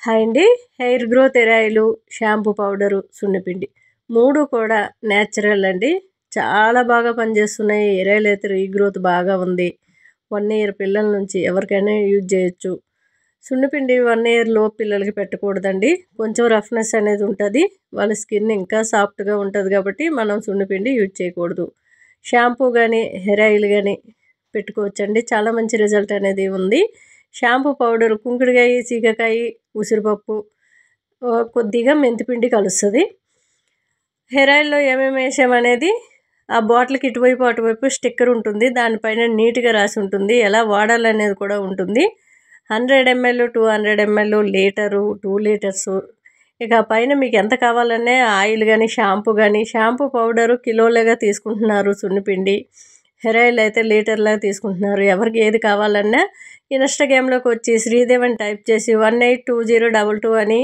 Hi అండి. Hair growth ఎరాయిలు, shampoo powder, సున్నిపిండి 3 కూడా natural అండి. చాలా బాగా పనిచేస్తున్నాయి. ఎరాయిలు అయితే రీగ్రోత్ బాగా ఉంది. 1 ఇయర్ పిల్లల నుంచి ఎవరికైనా యూజ్ చేయొచ్చు. సున్నిపిండి 1 ఇయర్ లోపు పిల్లలకి పెట్టకూడదండి. కొంచెం రఫ్నెస్ అనేది ఉంటుంది. వాళ్ళ స్కిన్ ఇంకా సాఫ్ట్గా ఉంటుంది కాబట్టి మనం సున్నిపిండి యూజ్ చేయకూడదు. షాంపూ కానీ హెయిర్ ఆయిల్ కానీ పెట్టుకోవచ్చండి. చాలా మంచి రిజల్ట్ అనేది ఉంది. షాంపూ పౌడర్ కుంకుడుకాయ, సీగకాయ, ఉసిరిపప్పు, కొద్దిగా మెంతిపిండి కలుస్తుంది. హెయిర్ ఆయిల్లో ఏమేమి వేసామనేది ఆ బాటిల్కి ఇటువైపు అటువైపు స్టిక్కర్ ఉంటుంది. దానిపైన నీట్గా రాసి ఉంటుంది. ఎలా వాడాలనేది కూడా ఉంటుంది. 100 ml, 200 ml, లీటరు, 2 లీటర్సు. ఇక పైన మీకు ఎంత కావాలనే ఆయిల్ కానీ షాంపూ పౌడరు కిలోలుగా తీసుకుంటున్నారు. సున్నిపిండి హెయిర్ ఆయిల్ అయితే లీటర్లాగా తీసుకుంటున్నారు. ఎవరికి ఏది కావాలన్నా ఇన్స్టాగ్రామ్లోకి వచ్చి శ్రీదేవి అని టైప్ చేసి 182022 అని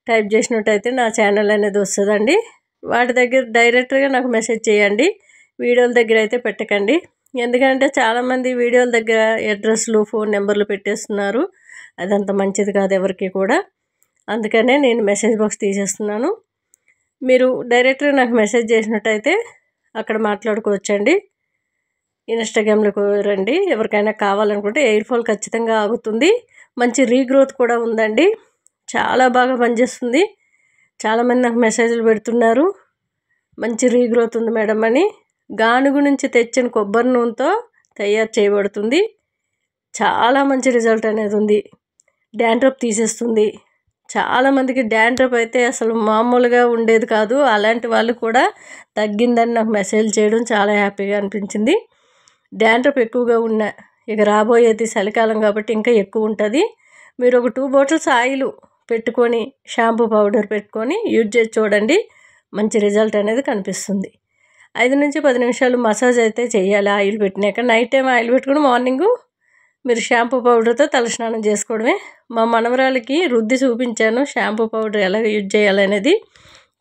టైప్ చేసినట్టయితే నా ఛానల్ అనేది వస్తుందండి. వాటి దగ్గర డైరెక్ట్గా నాకు మెసేజ్ చేయండి. వీడియోల దగ్గర అయితే పెట్టకండి. ఎందుకంటే చాలామంది వీడియోల దగ్గర అడ్రస్లు, ఫోన్ నెంబర్లు పెట్టేస్తున్నారు. అదంత మంచిది కాదు ఎవరికి కూడా. అందుకనే నేను మెసేజ్ బాక్స్ తీసేస్తున్నాను. మీరు డైరెక్ట్గా నాకు మెసేజ్ చేసినట్టయితే అక్కడ మాట్లాడుకోవచ్చండి. ఇన్స్టాగ్రామ్లోకి రండి. ఎవరికైనా కావాలనుకుంటే ఎయిర్ ఫాల్ ఖచ్చితంగా ఆగుతుంది. మంచి రీగ్రోత్ కూడా ఉందండి. చాలా బాగా పనిచేస్తుంది. చాలామంది నాకు మెసేజ్లు పెడుతున్నారు, మంచి రీగ్రోత్ ఉంది మేడం అని. గానుగు నుంచి తెచ్చిన కొబ్బరి నూనెతో తయారు చేయబడుతుంది. చాలా మంచి రిజల్ట్ అనేది ఉంది. డాండ్రఫ్ తీసేస్తుంది. చాలామందికి డాండ్రఫ్ అయితే అసలు మామూలుగా ఉండేది కాదు. అలాంటి వాళ్ళు కూడా తగ్గిందని నాకు మెసేజ్ చేయడం చాలా హ్యాపీగా అనిపించింది. డాండ్రఫ్ ఎక్కువగా ఉన్న, ఇక రాబోయేది చలికాలం కాబట్టి ఇంకా ఎక్కువ ఉంటుంది. మీరు ఒక 2 బాటిల్స్ ఆయిల్ పెట్టుకొని షాంపూ పౌడర్ పెట్టుకొని యూజ్ చేసి చూడండి. మంచి రిజల్ట్ అనేది కనిపిస్తుంది. 5 నుంచి 10 నిమిషాలు మసాజ్ అయితే చేయాలి. ఆయిల్ పెట్టినాక నైట్ టైం ఆయిల్ పెట్టుకుని మార్నింగు మీరు షాంపూ పౌడర్తో తలస్నానం చేసుకోవడమే. మా మనవరాలకి రుద్ది చూపించాను షాంపూ పౌడర్ ఎలా యూజ్ చేయాలనేది.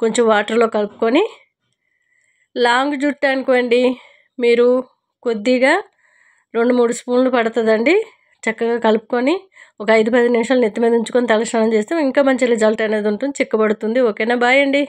కొంచెం వాటర్లో కలుపుకొని, లాంగ్ జుట్టు అనుకోండి మీరు కొద్దిగా 2-3 స్పూన్లు పడుతుందండి. చక్కగా కలుపుకొని ఒక 5-10 నిమిషాలు నెత్తి మీద ఉంచుకొని తలస్నానం చేస్తే ఇంకా మంచి రిజల్ట్ అనేది ఉంటుంది. చిక్కబడుతుంది. ఓకేనా? బాయ్ అండి.